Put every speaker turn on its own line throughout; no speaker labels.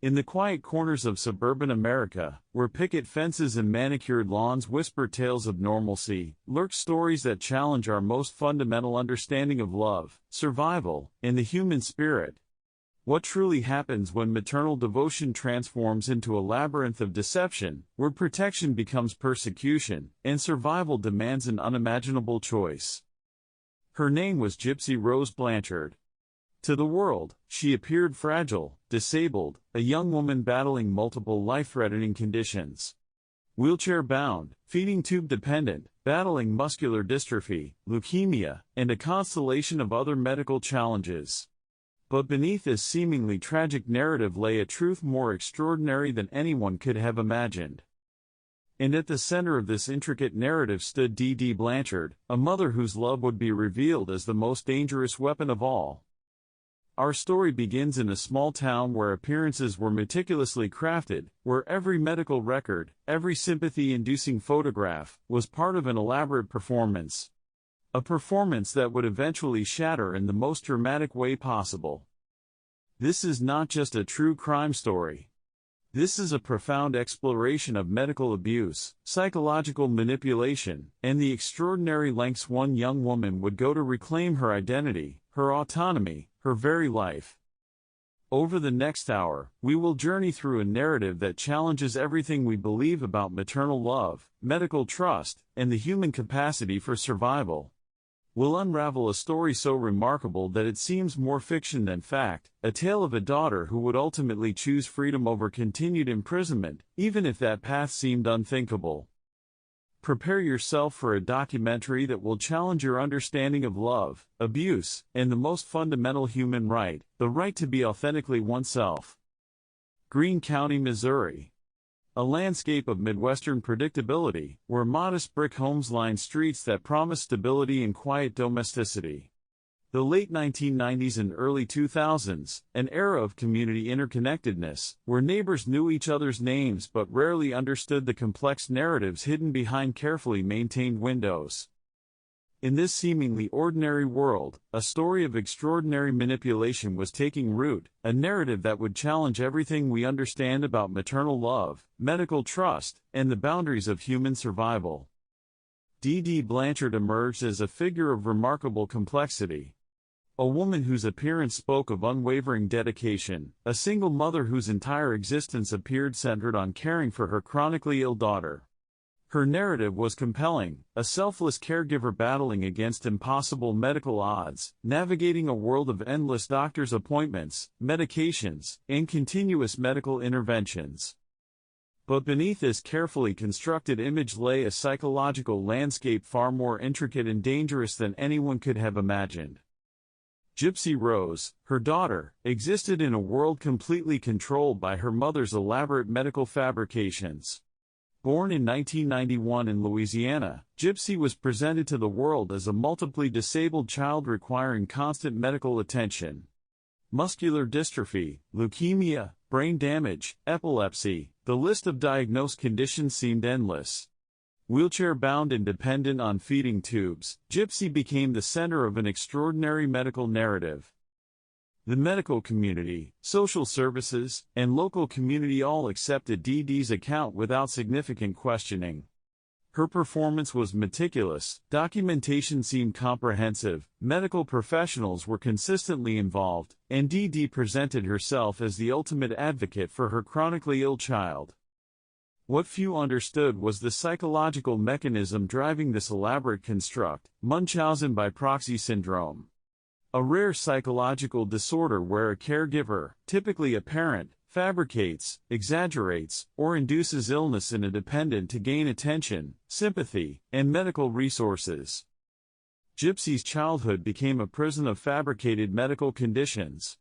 In the quiet corners of suburban America, where picket fences and manicured lawns whisper tales of normalcy, lurk stories that challenge our most fundamental understanding of love, survival, and the human spirit. What truly happens when maternal devotion transforms into a labyrinth of deception, where protection becomes persecution, and survival demands an unimaginable choice? Her name was Gypsy Rose Blanchard. To the world, she appeared fragile, disabled, a young woman battling multiple life-threatening conditions. Wheelchair-bound, feeding tube-dependent, battling muscular dystrophy, leukemia, and a constellation of other medical challenges. But beneath this seemingly tragic narrative lay a truth more extraordinary than anyone could have imagined. And at the center of this intricate narrative stood Dee Dee Blanchard, a mother whose love would be revealed as the most dangerous weapon of all. Our story begins in a small town where appearances were meticulously crafted, where every medical record, every sympathy-inducing photograph, was part of an elaborate performance. A performance that would eventually shatter in the most dramatic way possible. This is not just a true crime story. This is a profound exploration of medical abuse, psychological manipulation, and the extraordinary lengths one young woman would go to reclaim her identity, her autonomy, her very life. Over the next hour, we will journey through a narrative that challenges everything we believe about maternal love, medical trust, and the human capacity for survival. We'll unravel a story so remarkable that it seems more fiction than fact, a tale of a daughter who would ultimately choose freedom over continued imprisonment, even if that path seemed unthinkable. Prepare yourself for a documentary that will challenge your understanding of love, abuse, and the most fundamental human right, the right to be authentically oneself. Greene County, Missouri. A landscape of Midwestern predictability, where modest brick homes line streets that promise stability and quiet domesticity. The late 1990s and early 2000s, an era of community interconnectedness, where neighbors knew each other's names but rarely understood the complex narratives hidden behind carefully maintained windows. In this seemingly ordinary world, a story of extraordinary manipulation was taking root, a narrative that would challenge everything we understand about maternal love, medical trust, and the boundaries of human survival. Dee Dee Blanchard emerged as a figure of remarkable complexity. A woman whose appearance spoke of unwavering dedication, a single mother whose entire existence appeared centered on caring for her chronically ill daughter. Her narrative was compelling, a selfless caregiver battling against impossible medical odds, navigating a world of endless doctor's appointments, medications, and continuous medical interventions. But beneath this carefully constructed image lay a psychological landscape far more intricate and dangerous than anyone could have imagined. Gypsy Rose, her daughter, existed in a world completely controlled by her mother's elaborate medical fabrications. Born in 1991 in Louisiana, Gypsy was presented to the world as a multiply disabled child requiring constant medical attention. Muscular dystrophy, leukemia, brain damage, epilepsy, the list of diagnosed conditions seemed endless. Wheelchair-bound and dependent on feeding tubes, Gypsy became the center of an extraordinary medical narrative. The medical community, social services, and local community all accepted Dee Dee's account without significant questioning. Her performance was meticulous, documentation seemed comprehensive, medical professionals were consistently involved, and Dee Dee presented herself as the ultimate advocate for her chronically ill child. What few understood was the psychological mechanism driving this elaborate construct, Munchausen by proxy syndrome. A rare psychological disorder where a caregiver, typically a parent, fabricates, exaggerates, or induces illness in a dependent to gain attention, sympathy, and medical resources. Gypsy's childhood became a prison of fabricated medical conditions.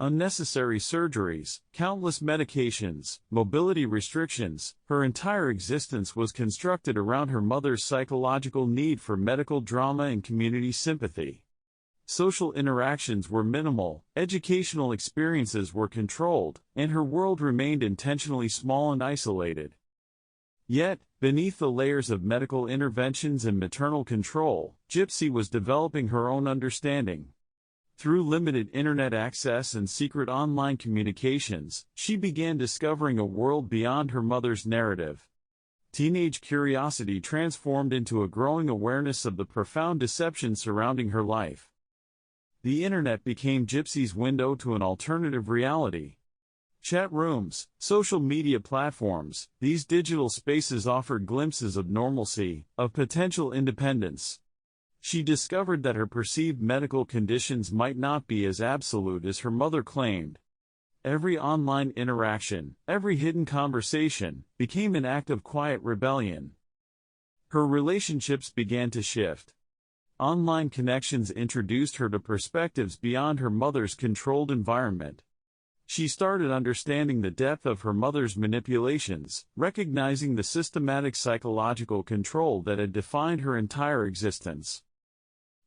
Unnecessary surgeries, countless medications, mobility restrictions, her entire existence was constructed around her mother's psychological need for medical drama and community sympathy. Social interactions were minimal, educational experiences were controlled, and her world remained intentionally small and isolated. Yet, beneath the layers of medical interventions and maternal control, Gypsy was developing her own understanding. Through limited internet access and secret online communications, she began discovering a world beyond her mother's narrative. Teenage curiosity transformed into a growing awareness of the profound deception surrounding her life. The internet became Gypsy's window to an alternative reality. Chat rooms, social media platforms, these digital spaces offered glimpses of normalcy, of potential independence. She discovered that her perceived medical conditions might not be as absolute as her mother claimed. Every online interaction, every hidden conversation, became an act of quiet rebellion. Her relationships began to shift. Online connections introduced her to perspectives beyond her mother's controlled environment. She started understanding the depth of her mother's manipulations, recognizing the systematic psychological control that had defined her entire existence.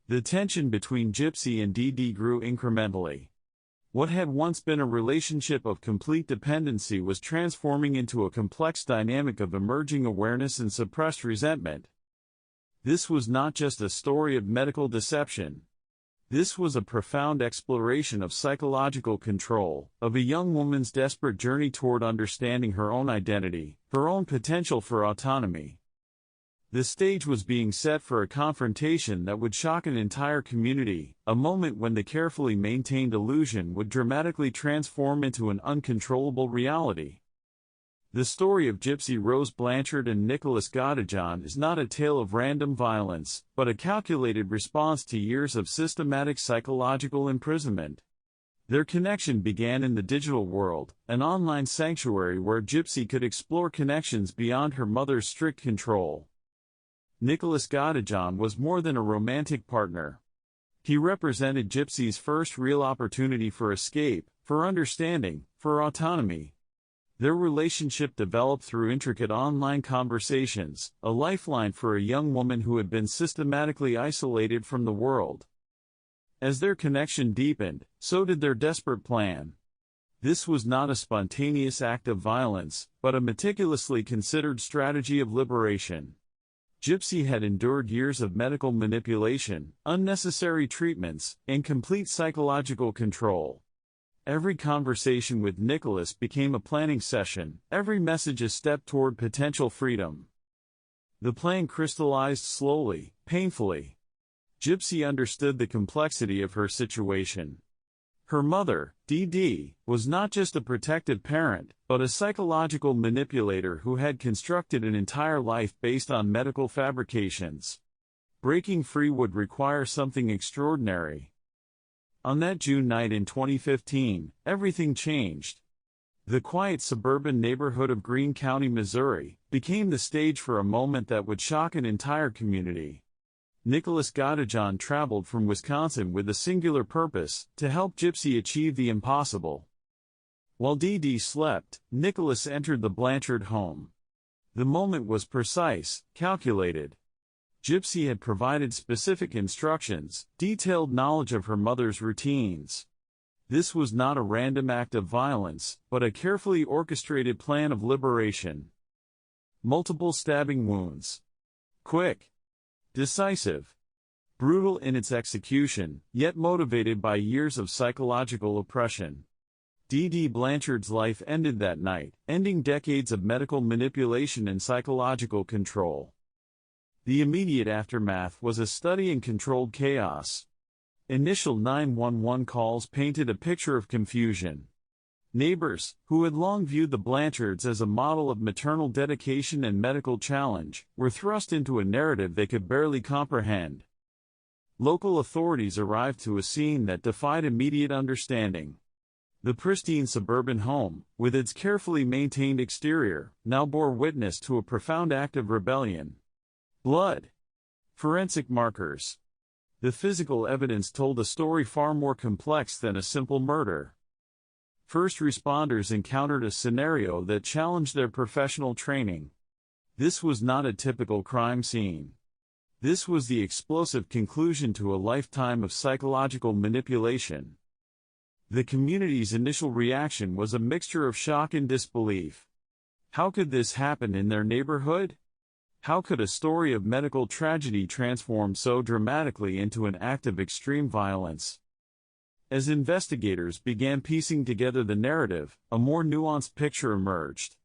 The tension between Gypsy and Dee Dee grew incrementally. What had once been a relationship of complete dependency was transforming into a complex dynamic of emerging awareness and suppressed resentment. This was not just a story of medical deception. This was a profound exploration of psychological control, of a young woman's desperate journey toward understanding her own identity, her own potential for autonomy. The stage was being set for a confrontation that would shock an entire community, a moment when the carefully maintained illusion would dramatically transform into an uncontrollable reality. The story of Gypsy Rose Blanchard and Nicholas Godejohn is not a tale of random violence, but a calculated response to years of systematic psychological imprisonment. Their connection began in the digital world, an online sanctuary where Gypsy could explore connections beyond her mother's strict control. Nicholas Godejohn was more than a romantic partner. He represented Gypsy's first real opportunity for escape, for understanding, for autonomy. Their relationship developed through intricate online conversations, a lifeline for a young woman who had been systematically isolated from the world. As their connection deepened, so did their desperate plan. This was not a spontaneous act of violence, but a meticulously considered strategy of liberation. Gypsy had endured years of medical manipulation, unnecessary treatments, and complete psychological control. Every conversation with Nicholas became a planning session, every message a step toward potential freedom. The plan crystallized slowly, painfully. Gypsy understood the complexity of her situation. Her mother, Dee Dee, was not just a protective parent, but a psychological manipulator who had constructed an entire life based on medical fabrications. Breaking free would require something extraordinary. On that June night in 2015, everything changed. The quiet suburban neighborhood of Greene County, Missouri, became the stage for a moment that would shock an entire community. Nicholas Godejohn traveled from Wisconsin with a singular purpose, to help Gypsy achieve the impossible. While Dee Dee slept, Nicholas entered the Blanchard home. The moment was precise, calculated. Gypsy had provided specific instructions, detailed knowledge of her mother's routines. This was not a random act of violence, but a carefully orchestrated plan of liberation. Multiple stabbing wounds. Quick. Decisive. Brutal in its execution, yet motivated by years of psychological oppression. Dee Dee Blanchard's life ended that night, ending decades of medical manipulation and psychological control. The immediate aftermath was a study in controlled chaos. Initial 911 calls painted a picture of confusion. Neighbors, who had long viewed the Blanchards as a model of maternal dedication and medical challenge, were thrust into a narrative they could barely comprehend. Local authorities arrived to a scene that defied immediate understanding. The pristine suburban home, with its carefully maintained exterior, now bore witness to a profound act of rebellion. Blood. Forensic markers. The physical evidence told a story far more complex than a simple murder. First responders encountered a scenario that challenged their professional training. This was not a typical crime scene. This was the explosive conclusion to a lifetime of psychological manipulation. The community's initial reaction was a mixture of shock and disbelief. How could this happen in their neighborhood? How could a story of medical tragedy transform so dramatically into an act of extreme violence? As investigators began piecing together the narrative, a more nuanced picture emerged.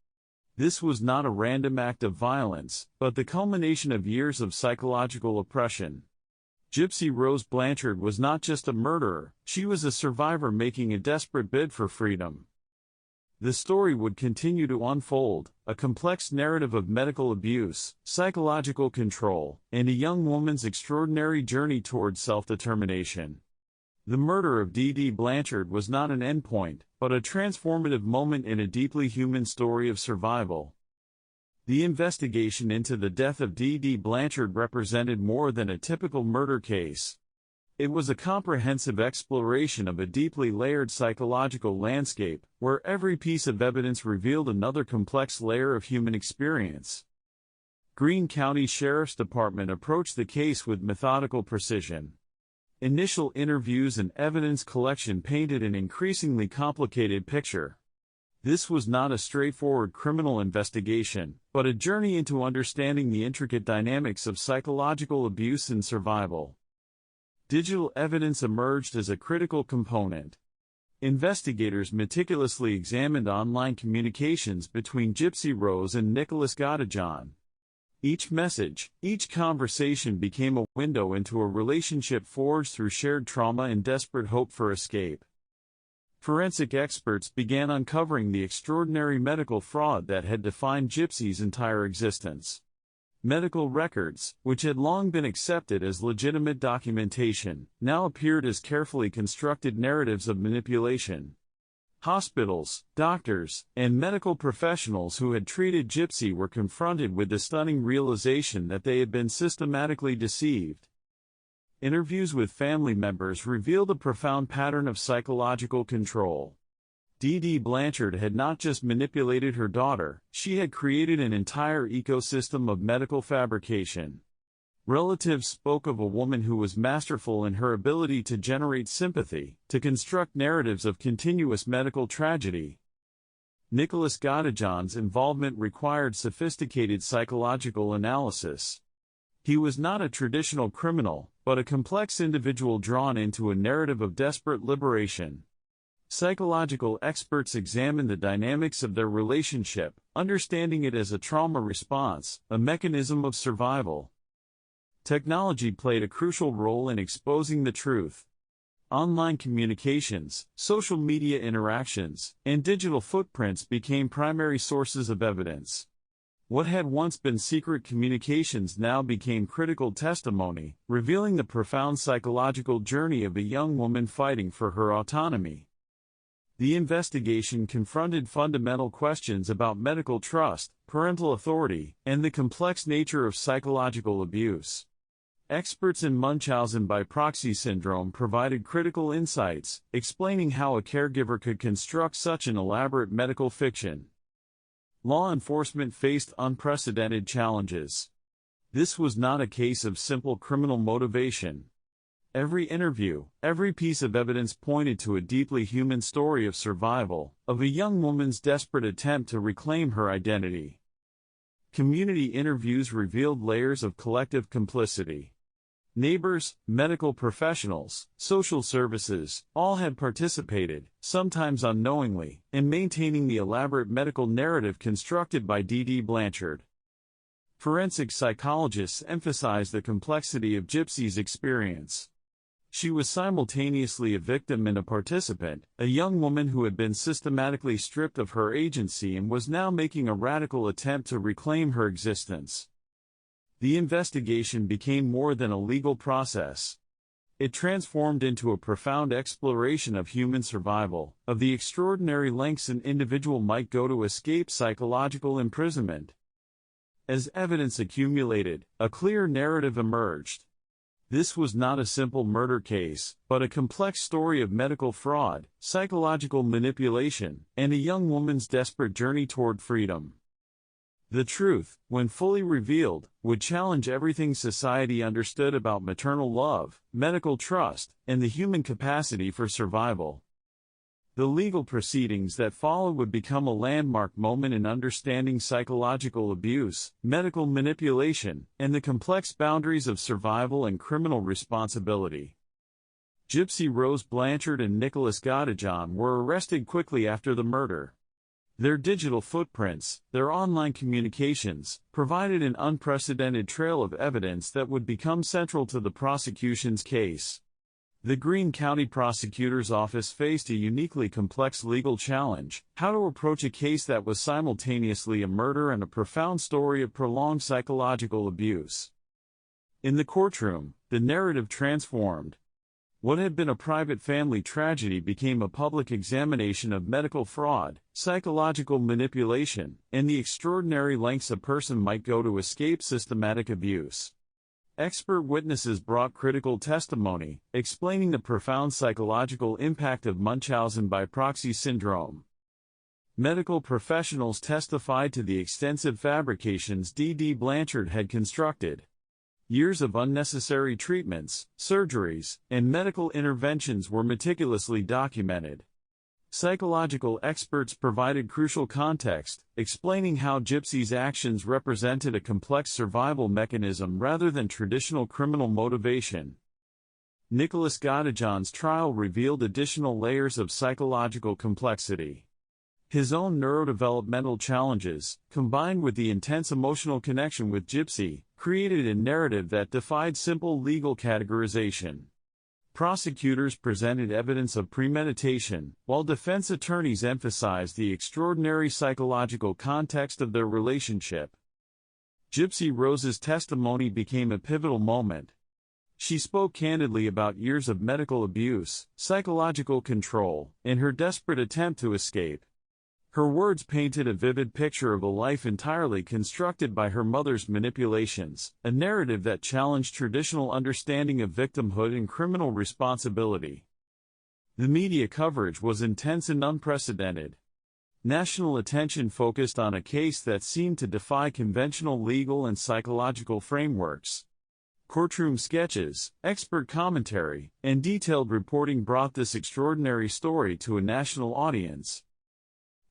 This was not a random act of violence, but the culmination of years of psychological oppression. Gypsy Rose Blanchard was not just a murderer, she was a survivor making a desperate bid for freedom. The story would continue to unfold, a complex narrative of medical abuse, psychological control, and a young woman's extraordinary journey toward self-determination. The murder of Dee Dee Blanchard was not an endpoint, but a transformative moment in a deeply human story of survival. The investigation into the death of Dee Dee Blanchard represented more than a typical murder case. It was a comprehensive exploration of a deeply layered psychological landscape, where every piece of evidence revealed another complex layer of human experience. Greene County Sheriff's Department approached the case with methodical precision. Initial interviews and evidence collection painted an increasingly complicated picture. This was not a straightforward criminal investigation, but a journey into understanding the intricate dynamics of psychological abuse and survival. Digital evidence emerged as a critical component. Investigators meticulously examined online communications between Gypsy Rose and Nicholas Godejohn. Each message, each conversation became a window into a relationship forged through shared trauma and desperate hope for escape. Forensic experts began uncovering the extraordinary medical fraud that had defined Gypsy's entire existence. Medical records, which had long been accepted as legitimate documentation, now appeared as carefully constructed narratives of manipulation. Hospitals, doctors, and medical professionals who had treated Gypsy were confronted with the stunning realization that they had been systematically deceived. Interviews with family members revealed a profound pattern of psychological control. Dee Dee Blanchard had not just manipulated her daughter, she had created an entire ecosystem of medical fabrication. Relatives spoke of a woman who was masterful in her ability to generate sympathy, to construct narratives of continuous medical tragedy. Nicholas Godejohn's involvement required sophisticated psychological analysis. He was not a traditional criminal, but a complex individual drawn into a narrative of desperate liberation. Psychological experts examined the dynamics of their relationship, understanding it as a trauma response, a mechanism of survival. Technology played a crucial role in exposing the truth. Online communications, social media interactions, and digital footprints became primary sources of evidence. What had once been secret communications now became critical testimony, revealing the profound psychological journey of a young woman fighting for her autonomy. The investigation confronted fundamental questions about medical trust, parental authority, and the complex nature of psychological abuse. Experts in Munchausen by proxy syndrome provided critical insights, explaining how a caregiver could construct such an elaborate medical fiction. Law enforcement faced unprecedented challenges. This was not a case of simple criminal motivation. Every interview, every piece of evidence pointed to a deeply human story of survival, of a young woman's desperate attempt to reclaim her identity. Community interviews revealed layers of collective complicity. Neighbors, medical professionals, social services, all had participated, sometimes unknowingly, in maintaining the elaborate medical narrative constructed by Dee Dee Blanchard. Forensic psychologists emphasized the complexity of Gypsy's experience. She was simultaneously a victim and a participant, a young woman who had been systematically stripped of her agency and was now making a radical attempt to reclaim her existence. The investigation became more than a legal process. It transformed into a profound exploration of human survival, of the extraordinary lengths an individual might go to escape psychological imprisonment. As evidence accumulated, a clear narrative emerged. This was not a simple murder case, but a complex story of medical fraud, psychological manipulation, and a young woman's desperate journey toward freedom. The truth, when fully revealed, would challenge everything society understood about maternal love, medical trust, and the human capacity for survival. The legal proceedings that followed would become a landmark moment in understanding psychological abuse, medical manipulation, and the complex boundaries of survival and criminal responsibility. Gypsy Rose Blanchard and Nicholas Godejohn were arrested quickly after the murder. Their digital footprints, their online communications, provided an unprecedented trail of evidence that would become central to the prosecution's case. The Greene County Prosecutor's Office faced a uniquely complex legal challenge: how to approach a case that was simultaneously a murder and a profound story of prolonged psychological abuse. In the courtroom, the narrative transformed. What had been a private family tragedy became a public examination of medical fraud, psychological manipulation, and the extraordinary lengths a person might go to escape systematic abuse. Expert witnesses brought critical testimony, explaining the profound psychological impact of Munchausen by proxy syndrome. Medical professionals testified to the extensive fabrications Dee Dee Blanchard had constructed. Years of unnecessary treatments, surgeries, and medical interventions were meticulously documented. Psychological experts provided crucial context, explaining how Gypsy's actions represented a complex survival mechanism rather than traditional criminal motivation. Nicholas Godejohn's trial revealed additional layers of psychological complexity. His own neurodevelopmental challenges, combined with the intense emotional connection with Gypsy, created a narrative that defied simple legal categorization. Prosecutors presented evidence of premeditation, while defense attorneys emphasized the extraordinary psychological context of their relationship. Gypsy Rose's testimony became a pivotal moment. She spoke candidly about years of medical abuse, psychological control, and her desperate attempt to escape. Her words painted a vivid picture of a life entirely constructed by her mother's manipulations, a narrative that challenged traditional understanding of victimhood and criminal responsibility. The media coverage was intense and unprecedented. National attention focused on a case that seemed to defy conventional legal and psychological frameworks. Courtroom sketches, expert commentary, and detailed reporting brought this extraordinary story to a national audience.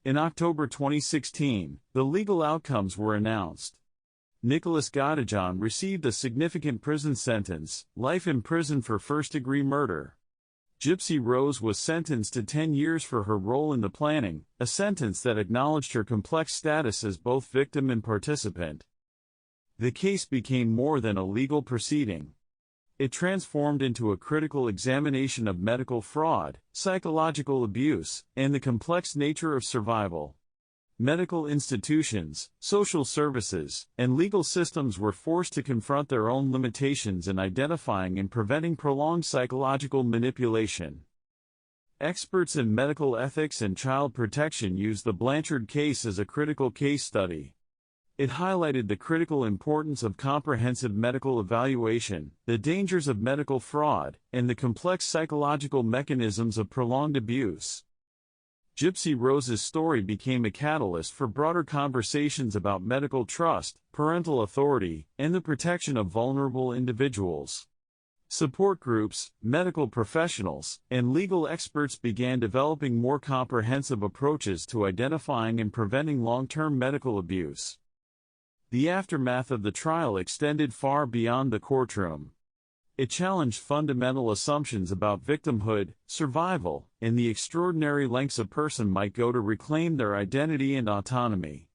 In October 2016, the legal outcomes were announced. Nicholas Godejohn received a significant prison sentence, life in prison for first-degree murder. Gypsy Rose was sentenced to 10 years for her role in the planning, a sentence that acknowledged her complex status as both victim and participant. The case became more than a legal proceeding. It transformed into a critical examination of medical fraud, psychological abuse, and the complex nature of survival. Medical institutions, social services, and legal systems were forced to confront their own limitations in identifying and preventing prolonged psychological manipulation. Experts in medical ethics and child protection used the Blanchard case as a critical case study. It highlighted the critical importance of comprehensive medical evaluation, the dangers of medical fraud, and the complex psychological mechanisms of prolonged abuse. Gypsy Rose's story became a catalyst for broader conversations about medical trust, parental authority, and the protection of vulnerable individuals. Support groups, medical professionals, and legal experts began developing more comprehensive approaches to identifying and preventing long-term medical abuse. The aftermath of the trial extended far beyond the courtroom. It challenged fundamental assumptions about victimhood, survival, and the extraordinary lengths a person might go to reclaim their identity and autonomy.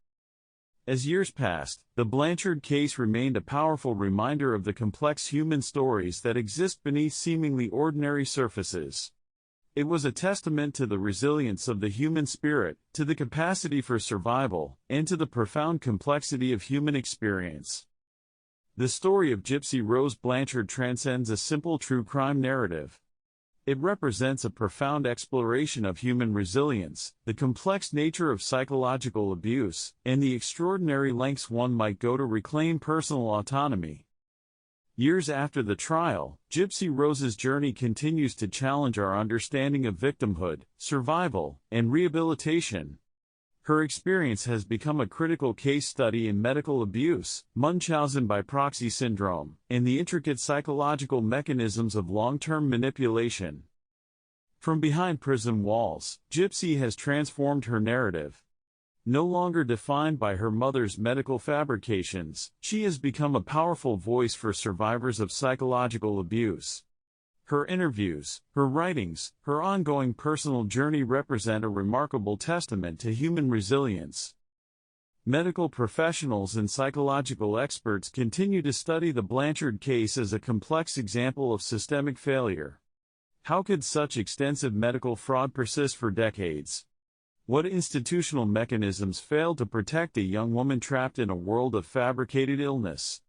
As years passed, the Blanchard case remained a powerful reminder of the complex human stories that exist beneath seemingly ordinary surfaces. It was a testament to the resilience of the human spirit, to the capacity for survival, and to the profound complexity of human experience. The story of Gypsy Rose Blanchard transcends a simple true crime narrative. It represents a profound exploration of human resilience, the complex nature of psychological abuse, and the extraordinary lengths one might go to reclaim personal autonomy. Years after the trial, Gypsy Rose's journey continues to challenge our understanding of victimhood, survival, and rehabilitation. Her experience has become a critical case study in medical abuse, Munchausen by proxy syndrome, and the intricate psychological mechanisms of long-term manipulation. From behind prison walls, Gypsy has transformed her narrative. No longer defined by her mother's medical fabrications, she has become a powerful voice for survivors of psychological abuse. Her interviews, her writings, her ongoing personal journey represent a remarkable testament to human resilience. Medical professionals and psychological experts continue to study the Blanchard case as a complex example of systemic failure. How could such extensive medical fraud persist for decades? What institutional mechanisms failed to protect a young woman trapped in a world of fabricated illness?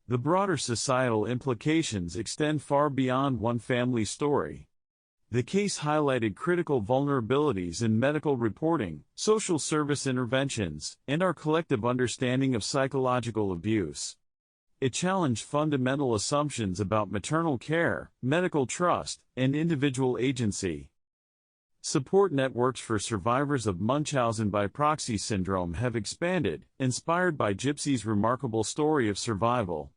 The broader societal implications extend far beyond one family story. The case highlighted critical vulnerabilities in medical reporting, social service interventions, and our collective understanding of psychological abuse. It challenged fundamental assumptions about maternal care, medical trust, and individual agency. Support networks for survivors of Munchausen by proxy syndrome have expanded, inspired by Gypsy's remarkable story of survival.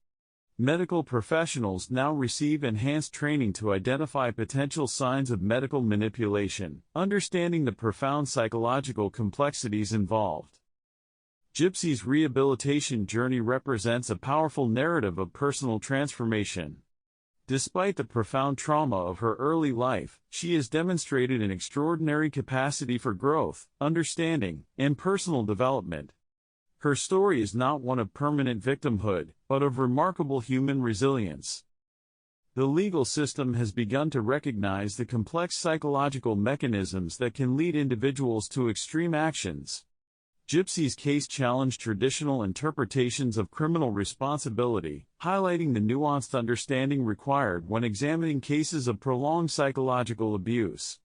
Medical professionals now receive enhanced training to identify potential signs of medical manipulation, understanding the profound psychological complexities involved. Gypsy's rehabilitation journey represents a powerful narrative of personal transformation. Despite the profound trauma of her early life, she has demonstrated an extraordinary capacity for growth, understanding, and personal development. Her story is not one of permanent victimhood, but of remarkable human resilience. The legal system has begun to recognize the complex psychological mechanisms that can lead individuals to extreme actions. Gypsy's case challenged traditional interpretations of criminal responsibility, highlighting the nuanced understanding required when examining cases of prolonged psychological abuse.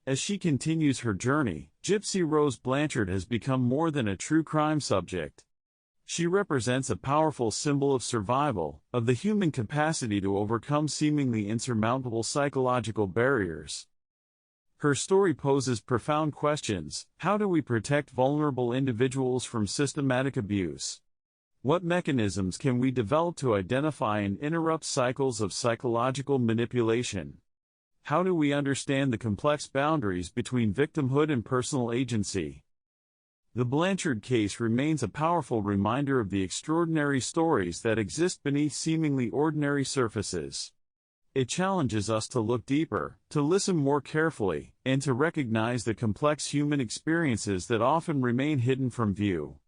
As she continues her journey, Gypsy Rose Blanchard has become more than a true crime subject. She represents a powerful symbol of survival, of the human capacity to overcome seemingly insurmountable psychological barriers. Her story poses profound questions. How do we protect vulnerable individuals from systematic abuse? What mechanisms can we develop to identify and interrupt cycles of psychological manipulation? How do we understand the complex boundaries between victimhood and personal agency? The Blanchard case remains a powerful reminder of the extraordinary stories that exist beneath seemingly ordinary surfaces. It challenges us to look deeper, to listen more carefully, and to recognize the complex human experiences that often remain hidden from view.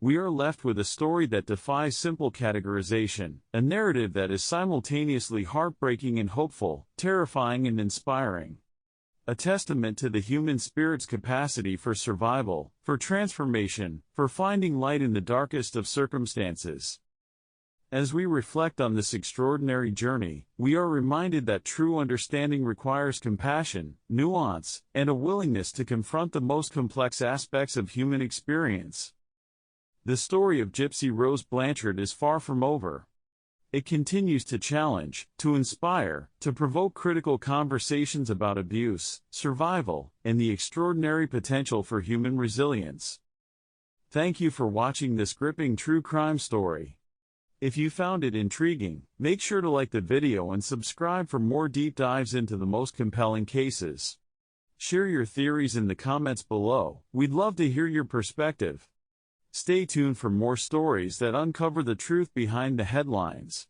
We are left with a story that defies simple categorization, a narrative that is simultaneously heartbreaking and hopeful, terrifying and inspiring. A testament to the human spirit's capacity for survival, for transformation, for finding light in the darkest of circumstances. As we reflect on this extraordinary journey, we are reminded that true understanding requires compassion, nuance, and a willingness to confront the most complex aspects of human experience. The story of Gypsy Rose Blanchard is far from over. It continues to challenge, to inspire, to provoke critical conversations about abuse, survival, and the extraordinary potential for human resilience. Thank you for watching this gripping true crime story. If you found it intriguing, make sure to like the video and subscribe for more deep dives into the most compelling cases. Share your theories in the comments below. We'd love to hear your perspective. Stay tuned for more stories that uncover the truth behind the headlines.